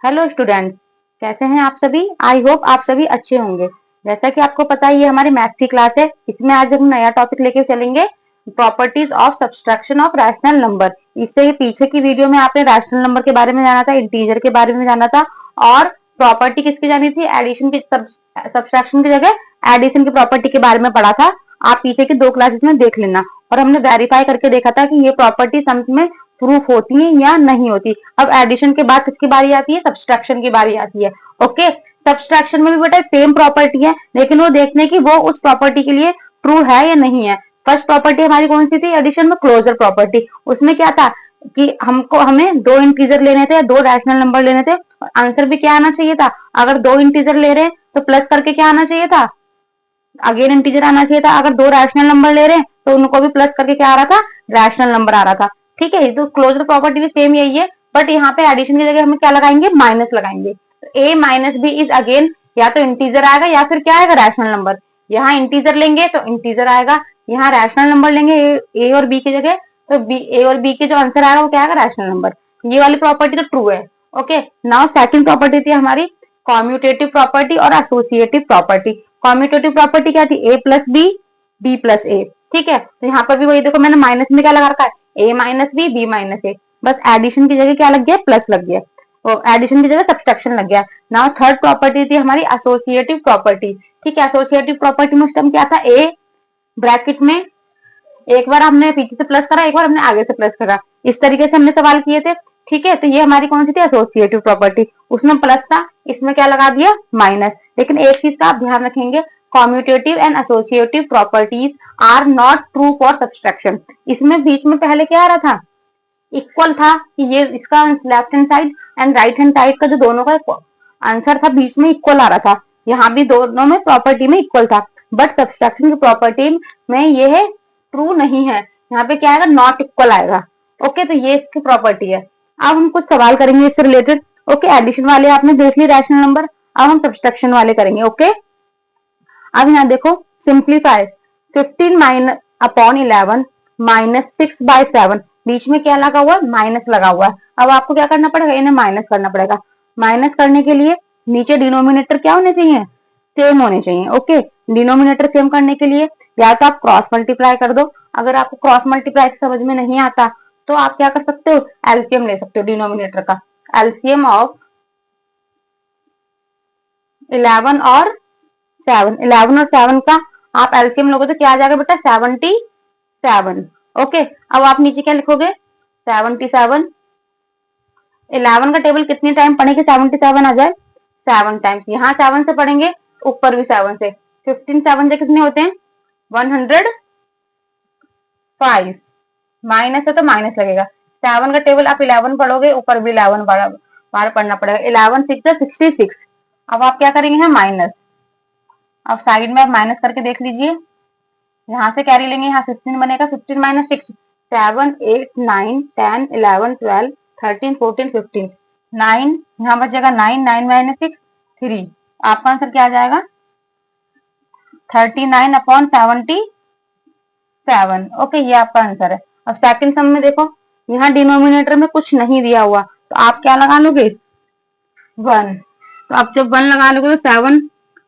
Hello student, कैसे हैं आप सभी। आई होप आप सभी अच्छे होंगे। जैसा कि आपको पता है ये हमारी मैथ्स की क्लास है। इसमें आज हम नया टॉपिक लेके चलेंगे, properties of subtraction of rational number. इससे पीछे की वीडियो में आपने रैशनल नंबर के बारे में जाना था, इंटीजर के बारे में जाना था और प्रॉपर्टी किसकी जानी थी, एडिशन की, सब्सट्रैक्शन की जगह एडिशन की प्रॉपर्टी के बारे में पढ़ा था। आप पीछे की 2 क्लासेस में देख लेना। और हमने वेरीफाई करके देखा था कि ये प्रॉपर्टी सम्स में प्रूफ होती है या नहीं होती। अब एडिशन के बाद किसकी बारी आती है, सब्सट्रैक्शन की बारी आती है। ओके, सब्सट्रैक्शन में भी बेटा सेम प्रॉपर्टी है, लेकिन वो देखने की वो उस प्रॉपर्टी के लिए ट्रू है या नहीं है। फर्स्ट प्रॉपर्टी हमारी कौन सी थी एडिशन में, क्लोजर प्रॉपर्टी। उसमें क्या था कि हमें 2 इंटीजर लेने थे, 2 रैशनल नंबर लेने थे और आंसर भी क्या आना चाहिए था। अगर 2 इंटीजर ले रहे हैं तो प्लस करके क्या आना चाहिए था, अगेन इंटीजर आना चाहिए था। अगर 2 रैशनल नंबर ले रहे हैं तो उनको भी प्लस करके क्या आ रहा था, रैशनल नंबर आ रहा था। ठीक है, तो क्लोजर प्रॉपर्टी भी सेम यही है, बट यहाँ पे एडिशन की जगह हम क्या लगाएंगे, माइनस लगाएंगे। तो ए माइनस बी इज अगेन या तो इंटीजर आएगा या फिर क्या आएगा, रैशनल नंबर। यहाँ इंटीजर लेंगे तो इंटीजर आएगा, यहाँ रैशनल नंबर लेंगे ए और बी की जगह, तो बी ए और बी के जो आंसर आएगा वो क्या आएगा, रैशनल नंबर। ये वाली प्रॉपर्टी तो ट्रू है। ओके, नाउ सेकंड प्रॉपर्टी थी हमारी कॉम्यूटेटिव प्रॉपर्टी और एसोसिएटिव प्रॉपर्टी। कॉम्यूटेटिव प्रॉपर्टी क्या थी, ए प्लस बी, बी प्लस ए। ठीक है, तो यहाँ पर भी वही देखो, मैंने माइनस में क्या लगा रखा है, ए माइनस बी, बी माइनस ए। बस एडिशन की जगह क्या लग गया, प्लस लग गया, और एडिशन की जगह सब्सट्रैक्शन लग गया। नाउ थर्ड प्रॉपर्टी थी हमारी एसोसिएटिव प्रॉपर्टी। ठीक है, एसोसिएटिव प्रॉपर्टी में उस टाइम क्या था, ए ब्रैकेट में एक बार हमने पीछे से प्लस करा, एक बार हमने आगे से प्लस करा, इस तरीके से हमने सवाल किए थे। ठीक है, तो ये हमारी कौन सी थी, एसोसिएटिव प्रॉपर्टी। उसमें प्लस था, इसमें क्या लगा दिया, माइनस। लेकिन एक चीज का आप ध्यान रखेंगे, commutative and associative properties are not true for subtraction. इसमें बीच में पहले क्या आ रहा था, इक्वल था कि ये इसका left hand side and right hand side का जो दोनों का आंसर था बीच में इक्वल आ रहा था। यहाँ भी दोनों में प्रॉपर्टी में इक्वल था, बट सब्सट्रैक्शन की प्रॉपर्टी में ये है ट्रू नहीं है। यहाँ पे क्या आएगा, नॉट इक्वल आएगा। ओके, तो ये इसकी प्रॉपर्टी है। अब हम कुछ सवाल करेंगे इससे रिलेटेड। ओके, एडिशन वाले आपने देख ली रैशनल नंबर, अब हम सब्सट्रैक्शन वाले करेंगे। ओके, अब यहाँ देखो, सिंप्लीफाई 15 माइनस अपॉन 11 माइनस 6/7, बीच में क्या लगा हुआ है, माइनस लगा हुआ है। अब आपको क्या करना पड़ेगा, इन्हें माइनस करना पड़ेगा। माइनस करने के लिए नीचे डिनोमिनेटर क्या होने चाहिए, सेम होने चाहिए। ओके, डिनोमिनेटर सेम करने के लिए या तो आप क्रॉस मल्टीप्लाई कर दो, अगर आपको क्रॉस मल्टीप्लाई समझ में नहीं आता तो आप क्या कर सकते हो, एलसीएम ले सकते हो डिनोमिनेटर का। एलसीएम ऑफ 11 और 7 का आप एलसीएम लोगे तो क्या आ जाएगा बेटा, 77। ओके, अब आप नीचे क्या लिखोगे, 77। 11 का टेबल कितने टाइम पढ़ेंगे, 77 आ जाए, 7 टाइम्स। यहाँ 7 से पढ़ेंगे, ऊपर भी 7 से। 15 7 से कितने होते हैं, 105। माइनस है तो माइनस लगेगा। 7 का टेबल आप 11 पढ़ोगे, ऊपर भी 11 बार पढ़ना पड़ेगा। 11 6 66। अब आप क्या करेंगे, यहाँ माइनस। अब साइड में आप माइनस करके देख लीजिए, यहाँ से कैरी लेंगे, यहाँ 15 बनेगा, 15 माइनस 6 7 8 9 10 11 12 13 14 15 9, यहाँ बचेगा 9, 9 माइनस 6 3। आपका आंसर क्या आ जाएगा, 39/77। ओके, ये आपका आंसर है। अब सेकंड सम में देखो, यहाँ डिनोमिनेटर में कुछ नहीं दिया हुआ तो आप क्या लगा लोगे, 1। तो आप जब 1 लगा लोगे तो 7,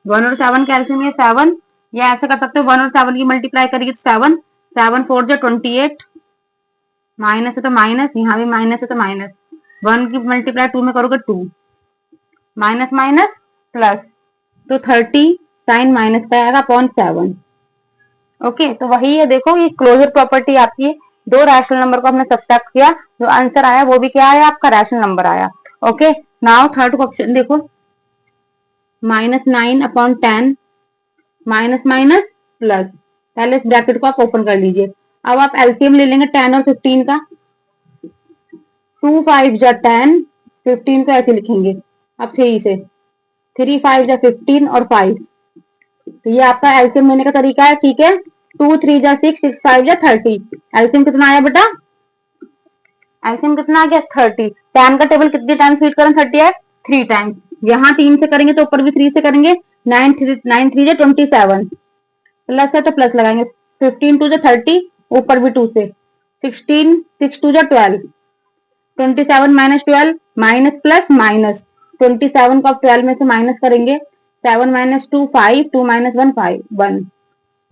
1 और 7 का एलसीएम है 7, या ऐसे कर सकते हो 1 और 7 की मल्टीप्लाई करिए तो 7, 7 4 जो 28, माइनस है तो माइनस, यहाँ भी माइनस है तो माइनस, 1 की मल्टीप्लाई 2 में करोगे 2, माइनस माइनस प्लस, तो 30 साइन माइनस का आएगा अपॉन 7। ओके, तो वही है, देखो ये क्लोजर प्रॉपर्टी आपकी है। 2 रैशनल नंबर को हमने सब्सट्रैक्ट किया, जो आंसर आया वो भी क्या आया, आपका रैशनल नंबर आया। ओके, नाउ थर्ड क्वेश्चन देखो, -9/10 माइनस माइनस प्लस, पहले इस ब्रैकेट को आप ओपन कर लीजिए। अब आप एलसीएम ले लेंगे 10 और 15 का, 2 5 जा 10, 15 को ऐसे लिखेंगे अब 3 से, 3 5 जा 15 और 5, तो ये आपका एलसीएम लेने का तरीका है। ठीक है, 2 3 जा 6, 6 5 जा 30, एलसीएम कितना आया बेटा, एलसीएम कितना आ गया, 30। 10 का टेबल कितने टाइम्स रीड करें, 30 है, 3 टाइम्स। यहाँ 3 से करेंगे तो ऊपर भी 3 से करेंगे, 9 3 जा 27, प्लस है तो प्लस लगाएंगे, 15 2 जा 30, ऊपर भी 2 से, 16 6 2 जा 12, 27 माइनस 12 माइनस प्लस माइनस, 27 को आप 12 में से माइनस करेंगे, 7 माइनस 2 5, 2 माइनस 1 5 1,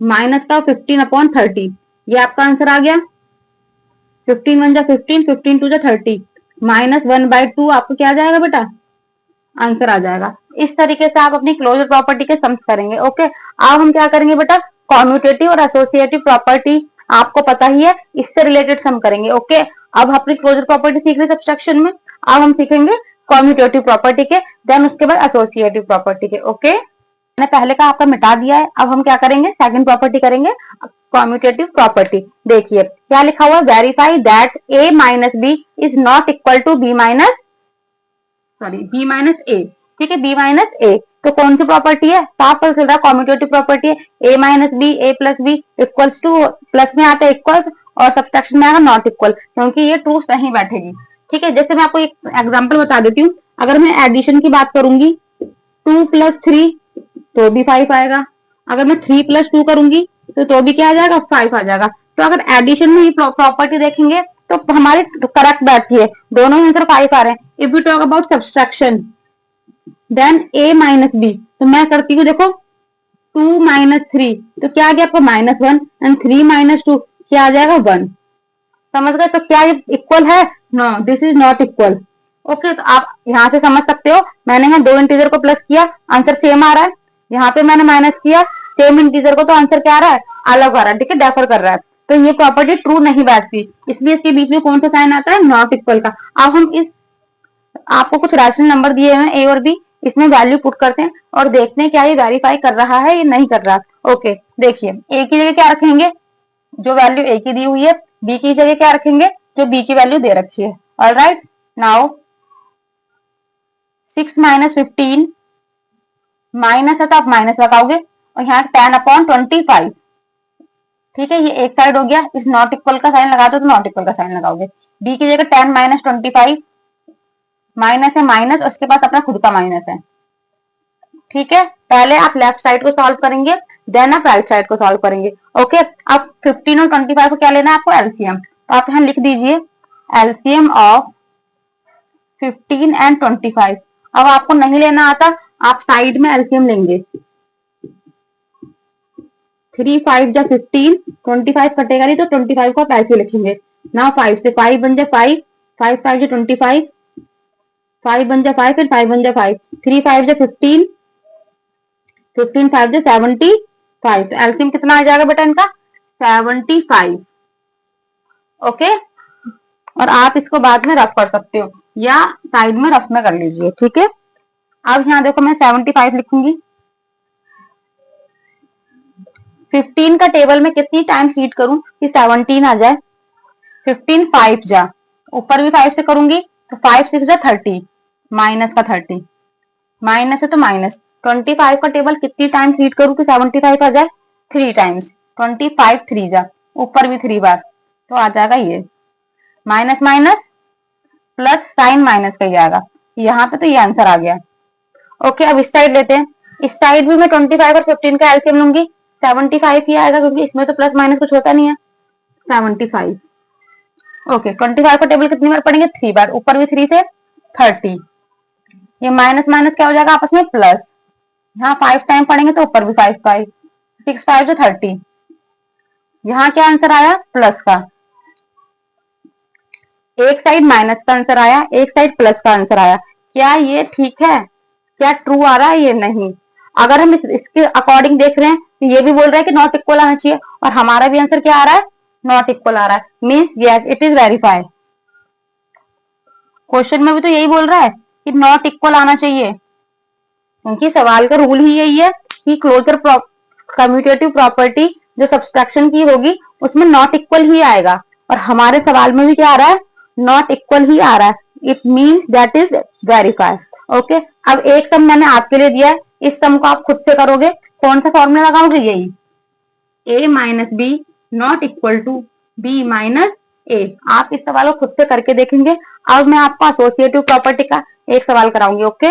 माइनस का 15/30, ये आपका आंसर आ गया। 15 1 जा 15, 15 2 जा 30, -1/2 आपको क्या आ जाएगा बेटा, आंसर आ जाएगा। इस तरीके से आप अपनी क्लोजर प्रॉपर्टी के सम्स करेंगे। ओके, अब हम क्या करेंगे बेटा, कॉम्यूटेटिव और एसोसिएटिव प्रॉपर्टी आपको पता ही है, इससे रिलेटेड सम करेंगे। ओके, अब अपनी क्लोजर प्रॉपर्टी सीख रहे सब्सट्रैक्शन में, अब हम सीखेंगे कॉम्यूटेटिव प्रॉपर्टी के, देन उसके बाद एसोसिएटिव प्रॉपर्टी के। ओके, मैंने पहले का आपका मिटा दिया है, अब हम क्या करेंगे, सेकंड प्रॉपर्टी करेंगे, कॉम्यूटेटिव प्रॉपर्टी। देखिए क्या लिखा हुआ है, verify that a minus B is not equal to b minus a। ठीक है, b माइनस a, तो कौन सी प्रॉपर्टी है, साफ पता चल रहा है कॉम्यूटेटिव प्रॉपर्टी है। a minus B, a plus B equals to, plus में आता है इक्वल और सब्ट्रैक्शन में आएगा नॉट इक्वल, क्योंकि ये ट्रू नहीं बैठेगी। ठीक है, जैसे मैं आपको एक एग्जांपल बता देती हूँ, अगर मैं एडिशन की बात करूंगी 2 प्लस 3 तो भी 5 आएगा, अगर मैं 3 प्लस 2 करूंगी तो भी क्या आ जाएगा, 5 आ जाएगा। तो अगर एडिशन में ही प्रॉपर्टी देखेंगे तो हमारी करेक्ट बैठती है, दोनों आंसर 5 आ रहे हैं। If you talk about subtraction then a minus B, तो मैं करती हूँ देखो 2 माइनस 3, तो क्या आ गया आपको -1, एंड 3 माइनस 2 क्या आ जाएगा 1। समझ गए, तो क्या ये इक्वल है, no this is not equal. Okay, तो आप यहाँ से समझ सकते हो, मैंने यहाँ दो इंटीजर को प्लस किया, आंसर सेम आ रहा है, यहाँ पे मैंने माइनस किया सेम इंटीजर को, तो आंसर क्या आ रहा है, अलग आ रहा है। ठीक है, डेफर कर रहा है, तो ये प्रॉपर्टी ट्रू नहीं बैठती, इसलिए इसके बीच में कौन सा साइन आता है, नॉट इक्वल का। अब हम इस, आपको कुछ रैशनल नंबर दिए हुए हैं ए और बी, इसमें वैल्यू पुट करते हैं और देखते हैं क्या ये वेरीफाई कर रहा है या नहीं कर रहा। ओके, देखिए ए की जगह क्या रखेंगे, जो वैल्यू ए की दी हुई है, बी की जगह क्या रखेंगे, जो बी की वैल्यू दे रखी है। ऑलराइट, नाउ 6 माइनस 15, माइनस है तो आप माइनस लगाओगे, और यहाँ 10/25। ठीक है, ये एक साइड हो गया, इस नॉट इक्वल का साइन लगा दो तो नॉट इक्वल का साइन लगाओगे। बी की जगह 10 माइनस 25, माइनस है माइनस, उसके पास अपना खुद का माइनस है। ठीक है, पहले आप लेफ्ट साइड को सॉल्व करेंगे, देन आप राइट साइड को सॉल्व करेंगे। ओके, अब 15 और 25 को क्या लेना है आपको, एलसीएम, तो आप यहाँ लिख दीजिए एलसीएम ऑफ 15 एंड 25। अब आपको नहीं लेना आता, आप साइड में एलसीएम लेंगे, 3 5 जा 15, 25 कटेगा नहीं तो 25 को आप ऐसे लिखेंगे ना, 5 से 5 बन जाए 5, 5 5 जा 25, 5 बन जा 5, फिर 5 बन जा 5, 3 5 जा 15, 15 5 जा 75, तो एलसीएम कितना आ जाएगा बेटा इनका, 75। ओके, और आप इसको बाद में रफ कर सकते हो या साइड में रफ में कर लीजिए। ठीक है, अब यहाँ देखो मैं 75 लिखूंगी, 15 का टेबल में कितनी टाइम्स रीड करूं कि 17 आ जाए, 15 5 जा, ऊपर भी 5 से करूंगी तो 5 6 जा 30, माइनस का 30, माइनस है तो माइनस, 25 का टेबल कितनी टाइम्स रीड करूं कि 75 आ जाए, 3 टाइम्स, 25 3 जा, ऊपर भी 3 बार, तो आ जाएगा ये minus minus plus, sign minus का ही आएगा यहाँ पे, तो ये आंसर आ गया। ओके, अब इस साइड लेते हैं, इस साइड भी मैं 25 और 15 का एलसीएम लूंगी, 75 ही आएगा, क्योंकि इसमें तो प्लस माइनस कुछ होता नहीं है, 75। ओके, 25 का टेबल कितनी बार पढ़ेंगे, 3 बार, ऊपर भी 3 से 30, ये माइनस माइनस क्या हो जाएगा आपस में प्लस, यहाँ 5 टाइम पढ़ेंगे तो ऊपर भी 5 5, 6 5 से 30, यहाँ क्या आंसर आया, प्लस का, एक साइड माइनस का आंसर आया, एक साइड प्लस का आंसर आया। क्या ये ठीक है, क्या ट्रू आ रहा है, ये नहीं। अगर हम इसके अकॉर्डिंग देख रहे हैं तो ये भी बोल रहा है कि नॉट इक्वल आना चाहिए, और हमारा भी आंसर क्या आ रहा है, नॉट इक्वल आ रहा है, means yes it is verified. Question में भी तो यही बोल रहा है कि नॉट इक्वल आना चाहिए, क्योंकि सवाल का रूल ही यही है कि क्लोजर कम्यूटेटिव प्रॉपर्टी जो सब्सट्रैक्शन की होगी उसमें नॉट इक्वल ही आएगा, और हमारे सवाल में भी क्या आ रहा है, नॉट इक्वल ही आ रहा है, it means that is verified. Okay, अब एक सम मैंने आपके लिए दिया है, इस सम को आप खुद से करोगे, कौन सा फॉर्मूला लगाओगे, यही a minus B not equal to b minus a। आप इस सवाल को खुद से करके देखेंगे। अब मैं आपको एसोसिएटिव प्रॉपर्टी का एक सवाल कराऊंगी। ओके,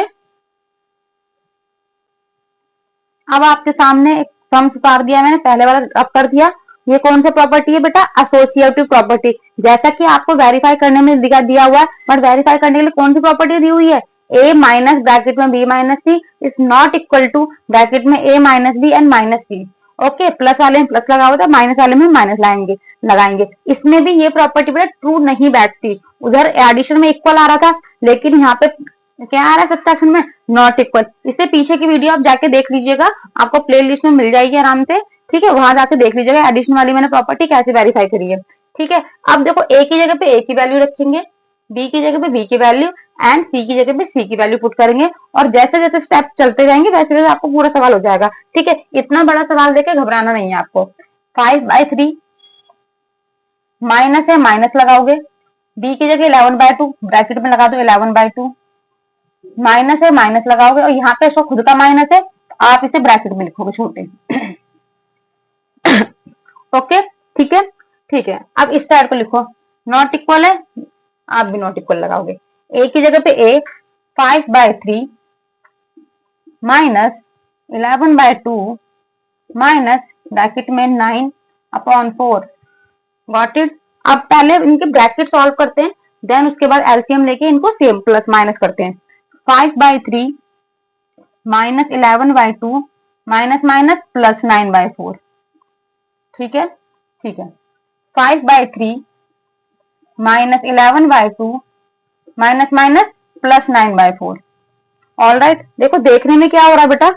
अब आपके सामने एक सम उतार दिया मैंने, पहले वाला अब कर दिया। ये कौन सा प्रॉपर्टी है बेटा, एसोसिएटिव प्रॉपर्टी। जैसा कि आपको वेरीफाई करने में दिया हुआ है, बट वेरीफाई करने के लिए कौन सी प्रॉपर्टी दी हुई है, a माइनस ब्रैकेट में b minus C is not equal to bracket में a minus B and minus C. Okay, plus वाले में प्लस लगा हुआ था, माइनस वाले में माइनस लगाएंगे। इसमें भी ये प्रॉपर्टी बेटा ट्रू नहीं बैठती। उधर एडिशन में इक्वल आ रहा था, लेकिन यहाँ पे क्या आ रहा है सब्ट्रैक्शन में नॉट इक्वल। इससे पीछे की वीडियो आप जाके देख लीजिएगा, आपको प्ले लिस्ट में मिल जाएगी आराम से। ठीक है, वहां जाके देख लीजिएगा एडिशन वाली मैंने प्रॉपर्टी कैसे वेरीफाई करी है। ठीक है, अब देखो ए की जगह पे ए की वैल्यू रखेंगे, बी की जगह पे बी की वैल्यू एंड सी की जगह पे सी की वैल्यू पुट करेंगे, और जैसे जैसे स्टेप चलते जाएंगे वैसे वैसे आपको पूरा सवाल हो जाएगा। ठीक है, इतना बड़ा सवाल देके घबराना नहीं है आपको। 5/3 माइनस है, माइनस लगाओगे, बी की जगह 11/2 ब्रैकेट में लगा दो 11/2, माइनस है माइनस लगाओगे, और यहाँ पे इसको खुद का माइनस है, आप इसे ब्रैकेट में लिखोगे छोटे। ओके, ठीक है, ठीक है। अब इस साइड को लिखो, नॉट इक्वल है, आप भी नॉट इक्वल लगाओगे। ए की जगह पे ए 5/3 माइनस 11/2 माइनस ब्रैकेट में 9/4। Got it. अब पहले इनके ब्रैकेट सॉल्व करते हैं, देन उसके बाद एलसीएम लेके इनको सेम प्लस माइनस करते हैं। 5/3 माइनस 11/2 माइनस माइनस प्लस 9/4। ठीक है, ठीक है। 5/3 minus 11/2 minus minus plus 9/4। All right, देखो देखने में क्या हो रहा है बेटा,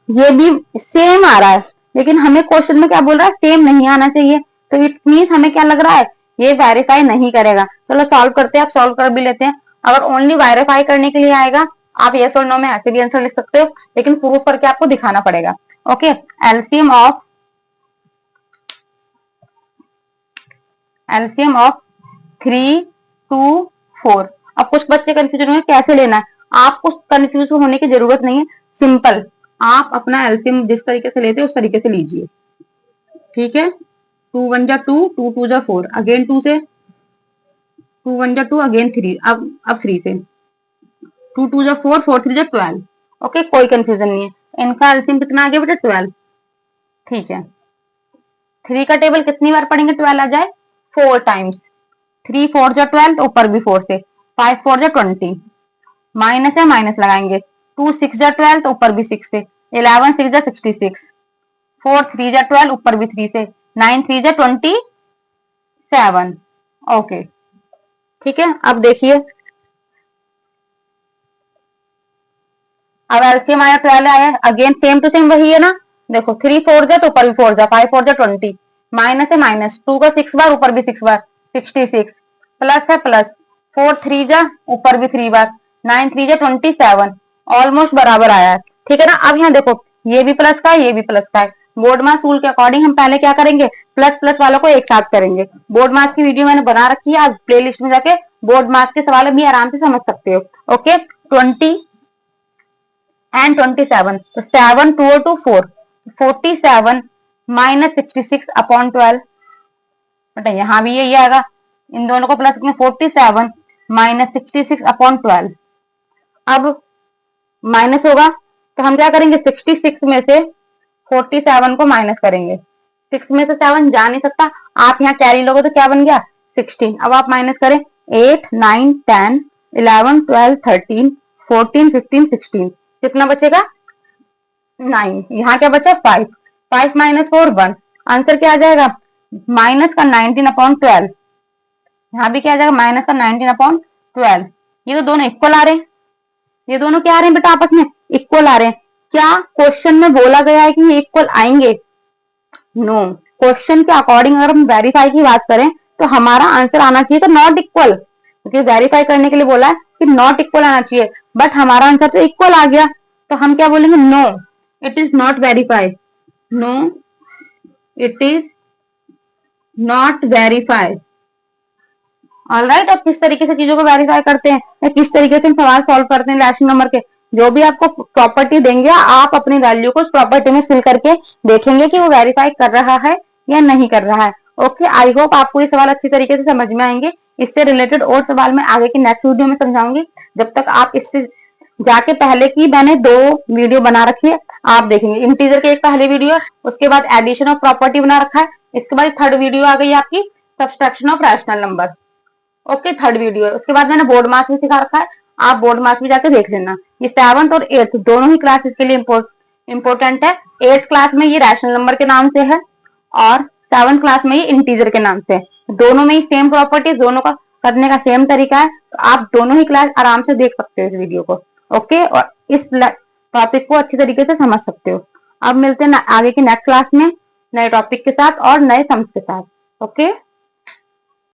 ये भी सेम आ रहा है, लेकिन हमें क्वेश्चन में क्या बोल रहा है, सेम नहीं आना चाहिए। तो इट मीन्स हमें क्या लग रहा है, ये वेरीफाई नहीं करेगा। चलो सॉल्व करते हैं, आप सॉल्व कर भी लेते हैं। अगर ओनली वेरीफाई करने के लिए आएगा, आप यस और नो में ऐसे भी आंसर लिख सकते हो, लेकिन प्रूफ करके आपको दिखाना पड़ेगा। Okay, LCM of 3, 2, 4। अब कुछ बच्चे कंफ्यूजन हुए कैसे लेना है, आपको कंफ्यूज होने की जरूरत नहीं है, सिंपल आप अपना एलसीएम जिस तरीके से लेते हैं उस तरीके से लीजिए। ठीक है, 2 1 जा 2, 2 2 जा 4, अगेन 2 से, 2 1 जा 2, अगेन 3, अब 3 से, 2 2 जा 4, 4 3 जा 12। ओके, कोई कंफ्यूजन नहीं है। इनका एलसीएम कितना आ गया बेटा 12। ठीक है, 3 का टेबल कितनी बार पढ़ेंगे 12 आ जाए, 4 टाइम्स। 3 4 जा 12, तो ऊपर भी 4 से, 5 4 जा 20, माइनस है माइनस लगाएंगे, 2 6 जा 12, तो ऊपर भी 6 से, 11 6 जा 66, 4 3 जा 12, ऊपर भी 3 से, 9 3 जा 27। ओके, ठीक है। अब देखिए, अब एलसीएम आया 12 आया, अगेन सेम टू सेम वही है ना। देखो 3 4 जा, तो ऊपर भी 4 जा, 5 4 जा 20, माइनस है माइनस, 2 का 6 बार, ऊपर भी 6 बार 66, प्लस है प्लस, 4 3 जा, ऊपर भी 3 बार, 9 3 जा 27, ऑलमोस्ट बराबर आया है। ठीक है ना। अब यहाँ देखो, ये भी प्लस का है, ये भी प्लस का है। बोर्ड मास रूल के अकॉर्डिंग हम पहले क्या करेंगे, प्लस प्लस वालों को एक साथ करेंगे। बोर्ड मास की वीडियो मैंने बना रखी है, आप प्ले लिस्ट में जाके बोर्ड मास के सवाल भी आराम से समझ सकते हो। ओके, 20 and 27, तो 7 2 और 2 4, 47 माइनस 66 अपॉन 12। बेटा यहाँ भी यही आएगा, इन दोनों को प्लस में 47 माइनस 66 अपॉन 12। अब माइनस होगा तो हम क्या करेंगे, 66 में से 47 को माइनस करेंगे। 6 में से 7 जा नहीं सकता, आप यहाँ कैरी लोगे तो क्या बन गया 16। अब आप माइनस करें, 8 9 10 11 12 13 14 15 16, कितना बचेगा 9। यहाँ क्या बचा 5, 5 माइनस 4 1, आंसर क्या आ जाएगा माइनस का 19 अपॉन 12। यहाँ भी क्या आ जाएगा माइनस का 19 अपॉन 12। ये तो दोनों इक्वल आ रहे हैं, ये दोनों क्या आ रहे हैं बेटा आपस में इक्वल आ रहे हैं। क्या क्वेश्चन में बोला गया है कि ये इक्वल आएंगे, नो। क्वेश्चन के अकॉर्डिंग अगर हम वेरीफाई की बात करें तो हमारा आंसर आना चाहिए तो नॉट इक्वल, क्योंकि वेरीफाई करने के लिए बोला है कि नॉट इक्वल आना चाहिए, बट हमारा आंसर तो इक्वल आ गया, तो हम क्या बोलेंगे, no it is not verify, no it is not verify. All right, अब किस तरीके से चीजों को वेरीफाई करते हैं या किस तरीके से हम सवाल सॉल्व करते हैं रैशनल नंबर के, जो भी आपको प्रॉपर्टी देंगे आप अपनी वैल्यू को उस प्रॉपर्टी में फिल करके देखेंगे कि वो वेरीफाई कर रहा है या नहीं कर रहा है। ओके, आई होप आपको ये सवाल अच्छी तरीके से समझ में आएंगे। इससे रिलेटेड और सवाल मैं आगे की नेक्स्ट वीडियो में समझाऊंगी। जब तक आप इससे जाके पहले की मैंने 2 वीडियो बना रखी है, आप देखेंगे। इंटीजर के एक पहले वीडियो, उसके बाद एडिशन ऑफ प्रॉपर्टी बना रखा है, इसके बाद थर्ड वीडियो आ गई आपकी subtraction of rational number. Okay, third video है। उसके बाद मैंने बोर्ड मास भी सिखा रखा है, आप बोर्ड मार्क्स भी जाकर देख लेना। ये 7th और 8th दोनों ही क्लास इसके लिए इम्पोर्टेंट है। 8th क्लास में ये रैशनल नंबर के नाम से है और 7th क्लास में ये इंटीजर के नाम से है। दोनों में ही सेम प्रॉपर्टीज, दोनों का करने का सेम तरीका है, तो आप दोनों ही क्लास आराम से देख सकते हो इस वीडियो को। ओके, और इस टॉपिक को अच्छी तरीके से समझ सकते हो। अब मिलते हैं आगे की नेक्स्ट क्लास में नए टॉपिक के साथ और नए सम्स के साथ। ओके।